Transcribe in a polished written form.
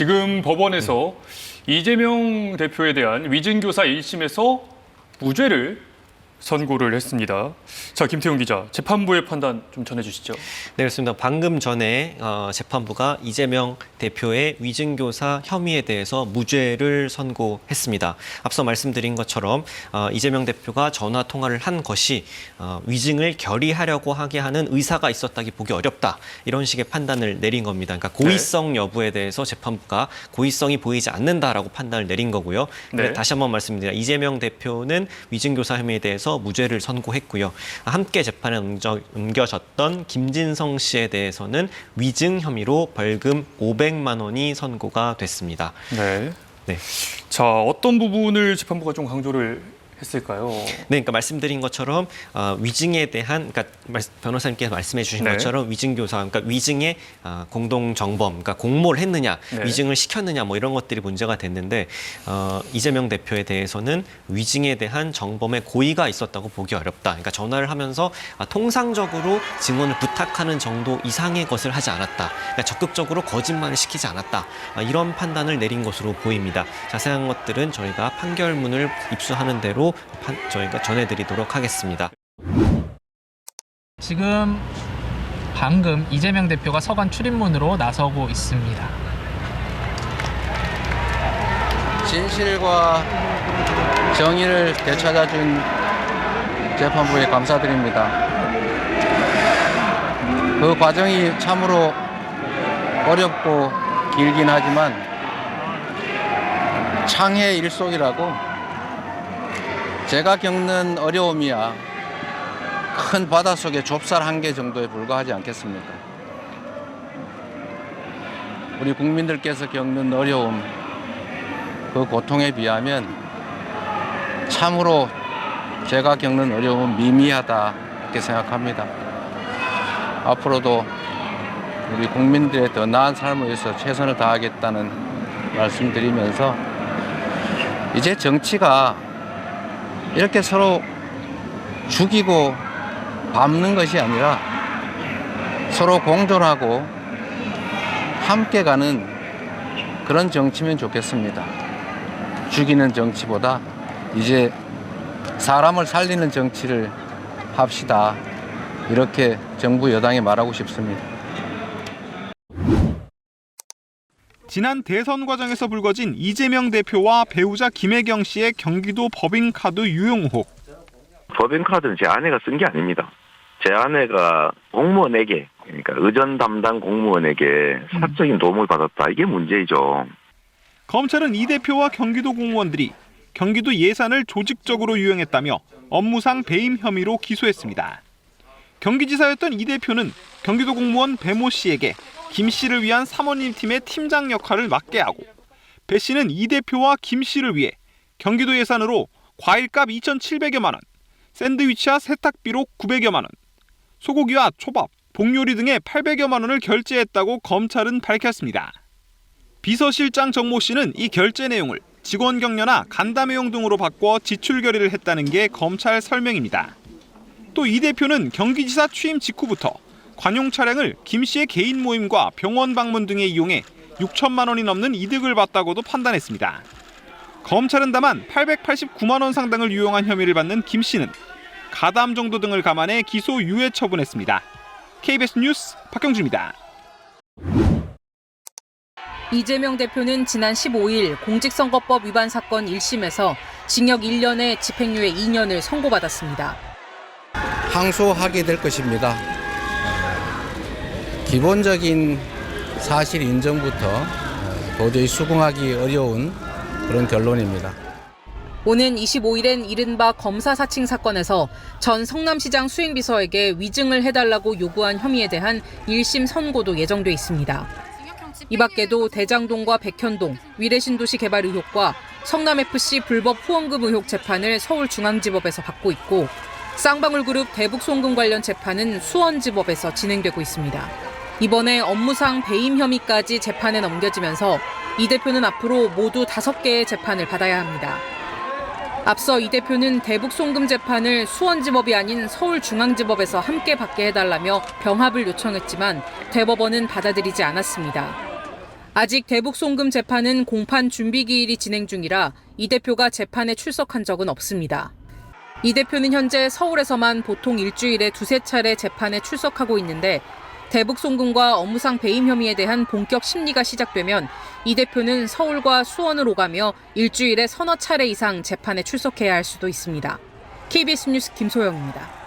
지금 법원에서 이재명 대표에 대한 위증교사 1심에서 무죄를 선고를 했습니다. 자, 김태용 기자, 재판부의 판단 좀 전해주시죠. 네, 그렇습니다. 방금 전에 재판부가 이재명 대표의 위증교사 혐의에 대해서 무죄를 선고했습니다. 앞서 말씀드린 것처럼 이재명 대표가 전화 통화를 한 것이 위증을 결의하려고 하게 하는 의사가 있었다기 보기 어렵다. 이런 식의 판단을 내린 겁니다. 그러니까 고의성 여부에 대해서 재판부가 고의성이 보이지 않는다라고 판단을 내린 거고요. 네. 다시 한번 말씀드립니다. 이재명 대표는 위증교사 혐의에 대해서 무죄를 선고했고요. 함께 재판에 옮겨졌던 김진성 씨에 대해서는 위증 혐의로 벌금 500만 원이 선고가 됐습니다. 네. 네. 자, 어떤 부분을 재판부가 좀 강조를 했을까요? 네, 그러니까 말씀드린 것처럼 위증에 대한, 그러니까 변호사님께서 말씀해 주신 네. 것처럼 위증교사, 그러니까 위증의 공동 정범, 그러니까 공모를 했느냐, 네. 위증을 시켰느냐, 뭐 이런 것들이 문제가 됐는데 이재명 대표에 대해서는 위증에 대한 정범의 고의가 있었다고 보기 어렵다. 그러니까 전화를 하면서 통상적으로 증언을 부탁하는 정도 이상의 것을 하지 않았다. 그러니까 적극적으로 거짓말을 시키지 않았다. 이런 판단을 내린 것으로 보입니다. 자세한 것들은 저희가 판결문을 입수하는 대로 저희가 전해드리도록 하겠습니다. 지금 방금 이재명 대표가 서관 출입문으로 나서고 있습니다. 진실과 정의를 되찾아준 재판부에 감사드립니다. 그 과정이 참으로 어렵고 길긴 하지만 창의 일속이라고 제가 겪는 어려움이야 큰 바닷속의 좁쌀 한 개 정도에 불과하지 않겠습니까? 우리 국민들께서 겪는 어려움, 그 고통에 비하면 참으로 제가 겪는 어려움은 미미하다 이렇게 생각합니다. 앞으로도 우리 국민들의 더 나은 삶을 위해서 최선을 다하겠다는 말씀드리면서 이제 정치가 이렇게 서로 죽이고 밟는 것이 아니라 서로 공존하고 함께 가는 그런 정치면 좋겠습니다. 죽이는 정치보다 이제 사람을 살리는 정치를 합시다. 이렇게 정부 여당에 말하고 싶습니다. 지난 대선 과정에서 불거진 이재명 대표와 배우자 김혜경 씨의 경기도 법인카드 유용 의혹. 법인카드는 제 아내가 쓴 게 아닙니다. 제 아내가 공무원에게, 그러니까 의전 담당 공무원에게 사적인 도움을 받았다. 이게 문제이죠. 검찰은 이 대표와 경기도 공무원들이 경기도 예산을 조직적으로 유용했다며 업무상 배임 혐의로 기소했습니다. 경기지사였던 이 대표는 경기도 공무원 배모 씨에게 김 씨를 위한 사모님 팀의 팀장 역할을 맡게 하고, 배 씨는 이 대표와 김 씨를 위해 경기도 예산으로 과일값 2,700여만 원, 샌드위치와 세탁비로 900여만 원, 소고기와 초밥, 복요리 등의 800여만 원을 결제했다고 검찰은 밝혔습니다. 비서실장 정모 씨는 이 결제 내용을 직원 격려나 간담회용 등으로 바꿔 지출 결의를 했다는 게 검찰 설명입니다. 또 이 대표는 경기지사 취임 직후부터 관용 차량을 김 씨의 개인 모임과 병원 방문 등에 이용해 6천만 원이 넘는 이득을 봤다고도 판단했습니다. 검찰은 다만 889만 원 상당을 유용한 혐의를 받는 김 씨는 가담 정도 등을 감안해 기소 유예 처분했습니다. KBS 뉴스 박경주입니다. 이재명 대표는 지난 15일 공직선거법 위반 사건 1심에서 징역 1년에 집행유예 2년을 선고받았습니다. 항소하게 될 것입니다. 기본적인 사실 인정부터 도저히 수긍하기 어려운 그런 결론입니다. 오는 25일엔 이른바 검사 사칭 사건에서 전 성남시장 수행비서에게 위증을 해달라고 요구한 혐의에 대한 1심 선고도 예정돼 있습니다. 이 밖에도 대장동과 백현동, 위례신도시 개발 의혹과 성남FC 불법 후원금 의혹 재판을 서울중앙지법에서 받고 있고, 쌍방울그룹 대북송금 관련 재판은 수원지법에서 진행되고 있습니다. 이번에 업무상 배임 혐의까지 재판에 넘겨지면서 이 대표는 앞으로 모두 5개의 재판을 받아야 합니다. 앞서 이 대표는 대북송금 재판을 수원지법이 아닌 서울중앙지법에서 함께 받게 해달라며 병합을 요청했지만 대법원은 받아들이지 않았습니다. 아직 대북 송금 재판은 공판 준비 기일이 진행 중이라 이 대표가 재판에 출석한 적은 없습니다. 이 대표는 현재 서울에서만 보통 일주일에 2-3차례 재판에 출석하고 있는데 대북 송금과 업무상 배임 혐의에 대한 본격 심리가 시작되면 이 대표는 서울과 수원을 오가며 일주일에 3-4차례 이상 재판에 출석해야 할 수도 있습니다. KBS 뉴스 김소영입니다.